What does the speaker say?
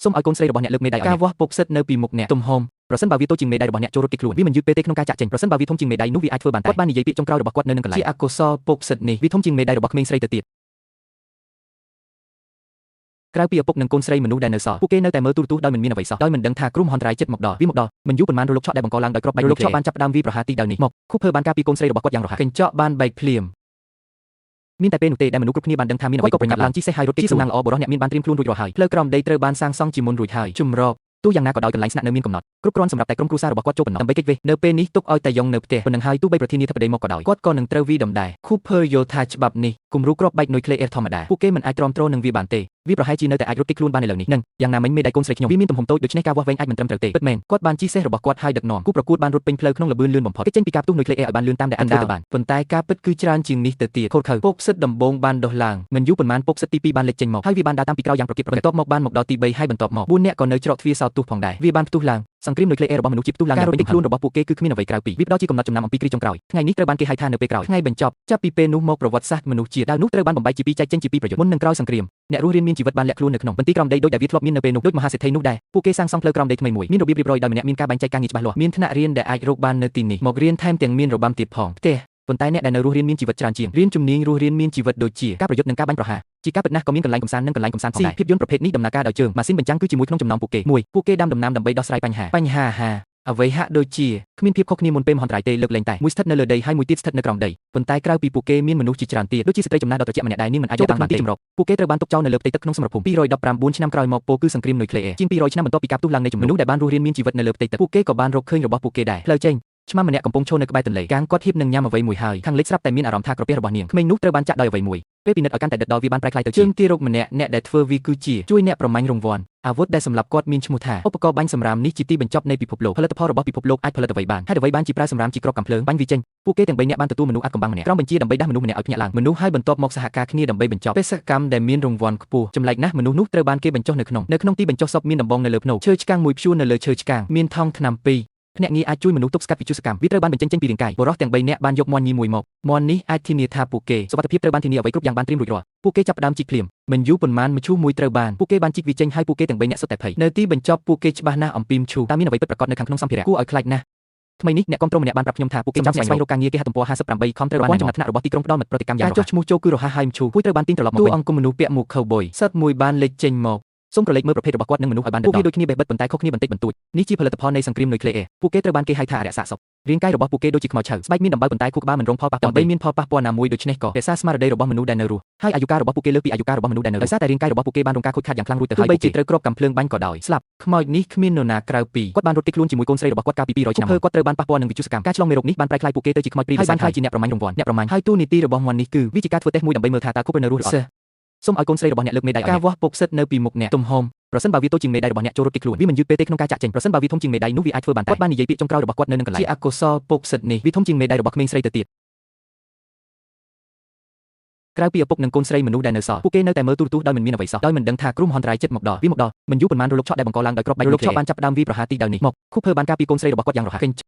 សូមឲ្យកូនស្រីរបស់អ្នកលើកមេដៃឲ្យការវាស់ពុកសិតនៅពីមុខអ្នកទំហំប្រសិនបើវាតូចជាងមេដៃរបស់អ្នកចូលរត់គេខ្លួនវាមិនយឺតពេលទេក្នុងការចាក់ចេញប្រសិនបើវាធំជាងមេដៃនោះវាអាចធ្វើបានតែគាត់បាននិយាយពាក្យចុងក្រោយរបស់គាត់នៅនឹងកន្លែងជាអកុសលពុកសិតនេះវាធំជាងមេដៃរបស់ក្មេងស្រីទៅទៀតក្រៅពីឪពុកនិងកូនស្រីមនុស្សដែលនៅសល់ពួកគេនៅតែមើលទូរទស្សន៍ដោយមិនមានអ្វីសោះដោយមិនដឹងថាគ្រោះមហន្តរាយចិត្តមកដល់មិនយូរប៉ុន្មានរលកឆក់ដែលបង្កឡើងដោយគ្រាប់បែករលកឆក់បានចាប់ផ្ដើមវាយប្រហារទីដៅនេះមកខូភើបានការពីកូនស្រីរបស់គាត់យ៉ាងរហ័សកញ្ចក់បានបែកភ្លាមមានតែពេលនោះទេដែលមនុស្សគ្រប់គ្នាបានដឹងថាមានអ្វីក៏ប្រញាប់ឡើងជិះសេះហើយរត់គេសំណាងល្អបរិះអ្នកមានបានត្រៀមខ្លួនរួចរាល់ហើយផ្លូវក្រំដីត្រូវបានសាងសង់ជាមុនរួចហើយជំរកទោះយ៉ាងណាក៏ដោយកន្លែងស្នាក់នៅមានកំណត់គ្រប់គ្រាន់សម្រាប់តែក្រុមគ្រួសាររបស់គាត់ចូលប៉ុណ្ណោះដើម្បីគេចវេះនៅពេលនេះទុកឲ្យតែយ៉ងនៅផ្ទះប៉ុណ្ណឹងហើយទោះបីប្រធានាធិបតីមកក៏ដោយគាត់ក៏នឹងត្រូវវាយដំដែរខូភើយល់ថាច្បាប់នេះគំរូគ្រាប់បែកនុយក្លេអ៊ែរធម្មតាពួកគេមិនអាចទ្រាំទ្រនឹងវាបានទេវាប្រហែលជានៅតែអាចរត់គេចខ្លួនបាននៅលើនេះនឹងយ៉ាងណាមិញមេដៃកូនស្រីខ្ញុំវាមានទំហំតូចដូច្នេះការវាស់វែងអាចមិនត្រឹមត្រូវទេពិតមែនគាត់បានជិះសេះរបស់គាត់ហើយដឹកនាំគូប្រកួតបានរត់ពេញផ្លូវក្នុងល្បឿនលឿនបំផុតគេចេញពីការផ្ទុះនុយក្លេអ៊ែរឲ្យបានលឿនតាមដែលអាចធ្វើទៅបានប៉ុន្តែការពិតគឺច្រើនជាងនេះទៅទៀតខូខើពុកសិតដំបងបានដុះឡើងមិនយូរប៉ុន្មានពុកសិតទី2បានលេចចេញមកហើយវាបានដើរតាមពីក្រោយយ៉ាងប្រកៀកប្រកែកបន្ទាប់មកបានមកដល់ទី3ហើយបន្ទាប់មក4នាក់ក៏នៅច្រកទ្វារសោតទុះផងដែរវាបានផ្ទុះឡើងសង្គ្រាមនុយក្លេអ៊ែររបស់មនុស្សជាផ្ទុះឡើងការរត់គេចខ្លួនរបស់ពួកគេគឺគ្មានអ្វីក្រៅពីវាផ្ដល់ជាកំណត់ចំណាំអំពីគ្រាចុងក្រោយថ្ងៃនេះត្រូវបានគេហៅថានៅពេលក្រោយថ្ងៃបញ្ចប់ចាប់ពីពេលនោះមកប្រវត្តិសាស្ត្រមនុស្សជាតិដាវនោះត្រូវបានបំបែកជាពីរចែកចេញជាពីរប្រយុទ្ធមុននិងក្រោយសង្គ្រាមអ្នករស់រានមានជីវិតបានលាក់ខ្លួននៅក្នុងបន្ទីក្រំដីដូចដែលវាធ្លាប់មាននៅពេលនោះដូចមហាសេដ្ឋីនោះដែរពួកគេសាងសង់ផ្លូវក្រំដីថ្មីមួយមានរបៀបរៀបរយដោយម្នាក់មានការបែងចែកការងារច្បាស់លាស់មានថ្នាក់រៀនដែលអាចរកបាននៅទីនេះមករៀនថែមទាំងមានរបាំទៀតផងផ្ទះប៉ុន្តែអ្នកដែលនៅរស់រានមានជីវិតច្រើនជាងរៀនជំនាញរស់រានមានជីវិតដូចជាការប្រយុទ្ធនិងការបាញ់ប្រហារជាការពិតណាស់ក៏មានកន្លែងកំសាន្តនិងកន្លែងកំសាន្តផងដែរភាពយន្តប្រភេទនេះដំណើរការដោយជើងម៉ាស៊ីនបញ្ចាំងគឺជាមួយក្នុងចំណោមពួកគេដាំដំណាំដើម្បីដោះស្រាយបញ្ហាអ្វីហាក់ដូចជាគ្មានភាពខុសគ្នាមុនពេលមហន្តរាយទេលើកលែងតែមួយស្ថិតនៅលើដីហើយមួយទៀតស្ថិតនៅក្រោមដីប៉ុន្តែក្រៅពីពួកគេមានមនុស្សជាច្រើនទៀតដូចជាស្ត្រីចំណាស់ដ៏ត្រជាក់ម្នាក់ដែលនាងមិនអាចយកបានទេចម្រុកពួកគេត្រូវបានទុកចោលនៅលើផ្ទៃទឹកក្នុងសមរភូមិ219ឆ្នាំក្រោយមកពោលគឺសង្គ្រាមនុយក្លេអ៊ែរជាង200ឆ្នាំបន្ទាប់ពីការផ្ទុះឡើងនៃជំនឿដែលបានរស់រានមានជីវិតនៅលើផ្ទៃទឹកពួកគេក៏បានរកឃើញរបស់ពួកគេដែរផ្លូវចេញឆ្មាម្នាក់កំពុងឈរនៅក្បែរទន្លេកាងគាត់ហៀបនឹងញ៉ាំអ្វីមួយហើយខាងលិចស្រាប់តែមានអារម្មណ៍ថាក្រពះរបស់នាងក្មេងនោះត្រូវបានចាក់ដោយអ្វីមួយពេលពិនិត្យឲ្យកាន់តែដិតដល់វាបានប្រែក្លាយទៅជាជើងទារកម្នាក់អ្នកដែលធ្វើវាគឺជាជួយអ្នកប្រមាញ់រង្វាន់អាវុធដែលសម្រាប់គាត់មានឈ្មោះថាឧបករណ៍បាញ់សម្រាមនេះជាទីបញ្ចប់នៃពិភពលោកផលិតផលរបស់ពិភពលោកអាចផលិតអ្វីបានហើយអ្វីបានជាប្រើសម្រាមជាគ្រាប់កាំភ្លើងបាញ់វាចេញពួកគេទាំង3នាក់បានទទួលមនុស្សអាថ៌កំបាំងម្នាក់ក្រោមបញ្ជាដើម្បីដាស់មនុស្សម្នាក់ឲ្យភ្ញាក់ឡើងមនុស្សហើយបន្ទាប់មកសហការគ្នាដើម្បីបញ្ចប់បេសកកម្មដែលមានរង្វាន់ខ្ពស់ចម្លែកណាស់មនុស្សនោះត្រូវបានគេបញ្ចុះនៅក្នុងទីបញ្ចុះសពមានដំបងនៅលើភ្នំឈើឆ្កាងមួយព្យួរនៅលើឈើឆ្កាងមានថង់ថ្នាំ2ភ្នាក់ងារអាចជួយមនុស្សទប់ស្កាត់វិទ្យុសកម្មវាត្រូវបានបញ្ចេញពីរាងកាយបរិសុទ្ធទាំង3នាក់បានយកមាន់ញីមួយមកមាន់នេះអាចធានាថាពួកគេសុវត្ថិភាពត្រូវបានធានាអ្វីគ្រប់យ៉ាងបានត្រៀមរួចរាល់ពួកគេចាប់ផ្ដើមជីកភ្លាមមិនយូរប៉ុន្មានមឈូសមួយត្រូវបានពួកគេបានជីកវាចេញហើយពួកគេទាំង3នាក់សុទ្ធតែភ័យនៅទីបញ្ចប់ពួកគេច្បាស់ណាស់អំពីមឈូសតើមានអ្វីពិតប្រាកដនៅខាងក្នុងសម្ភារៈគួរឲ្យខ្លាចណាស់ថ្មីនេះអ្នកគ្រប់គ្រងម្នាក់បានប្រាប់ខ្ញុំថាពួកគេចាំស្វែងរកការងារគេហទំព័រ58ខំត្រូវបានចំណាត់ថ្នាក់របស់ទីក្រុងផ្ដល់មិត្តប្រតិកម្មយ៉ាងរហ័សការចុះឈ្មោះចូលគឺរហ័សហើយមឈូសត្រូវបានទីងត្រឡប់មកវិញតួអង្គមនុស្សពាក់មួកខូវប៊ុយសិតមួយបានលេចចេញមកសូមប្រឡេកមើលប្រភេទរបស់គាត់និងមនុស្សឲ្យបានដិតដល់ពួកគេដូចគ្នាបេះបិទប៉ុន្តែខុសគ្នាបន្តិចបន្តួចនេះជាផលិតផលនៃសង្គ្រាមនុយក្លេអ៊ែរពួកគេត្រូវបានគេហៅថាអរិយសាសពរាងកាយរបស់ពួកគេដូចជាខ្មោចឆៅស្បែកមានដំបៅប៉ុន្តែខួរក្បាលមិនរងផលប៉ះពាល់ដើម្បីមានផលប៉ះពាល់ណាមួយដូច្នេះក៏រក្សាស្មារតីរបស់មនុស្សដែលនៅរស់ហើយអាយុកាលរបស់ពួកគេលើសពីអាយុកាលរបស់មនុស្សដែលនៅដោយសារតែរាងកាយរបស់ពួកគេបានរងការខូចខាតយ៉ាងខ្លាំងរួចទៅហើយបីជាត្រូវគ្របកាំភ្លើងបាញ់ក៏ដោយស្លាប់ខ្មោចនេះគ្មាននរណាក្រៅពីគាត់បានរត់គេចខ្លួនជាមួយកូនស្រីរបស់គាត់កាលពី200ឆ្នាំគាត់ត្រូវបានប៉ះពាល់នឹងវិទ្យុសកម្មការឆ្លងមេរោគនេះបានប្រែក្លាយពួកគេទៅជាខ្មោចព្រីហើយបានក្លាយជាអ្នកប្រមាញ់រង្វាន់អ្នកប្រមាញ់ហើយទូនីតិរបស់មាន់នេះគឺវាជាការធ្វើតេស្តមួយដើម្បីមើលថាតើគូប្រនៅរស់ឬអត់សូមឲ្យកូនស្រីរបស់អ្នកលើកមេដៃឲ្យការវាស់ពុកសិតនៅពីមុខអ្នកទំហំប្រសិនបើវាតូចជាងមេដៃរបស់អ្នកចូលរត់គេចខ្លួនវាមិនយឺតពេលទេក្នុងការចាក់ចេញប្រសិនបើវាធំជាងមេដៃនោះវាអាចធ្វើបានតែគាត់បាននិយាយពាក្យចុងក្រោយរបស់គាត់នៅនឹងកន្លែងជាអកុសលពុកសិតនេះវាធំជាងមេដៃរបស់ក្មេងស្រីទៅទៀតក្រៅពីឪពុកនិងកូនស្រីមនុស្សដែលនៅសល់ពួកគេនៅតែមើលទូរទស្សន៍ដោយមិនមានអ្វីសោះដោយមិនដឹងថាគ្រោះមហន្តរាយចិត្តមកដល់មិនយូរប៉ុន្មានរលកឆក់ដែលបង្កឡើងដោយគ្រាប់បែករលកឆក់បានចាប់ផ្ដើមវាយប្រហារទីដៅនេះមកខូភើបានការពីកូនស្រីរបស់គាត់យ៉ាងរហ័ស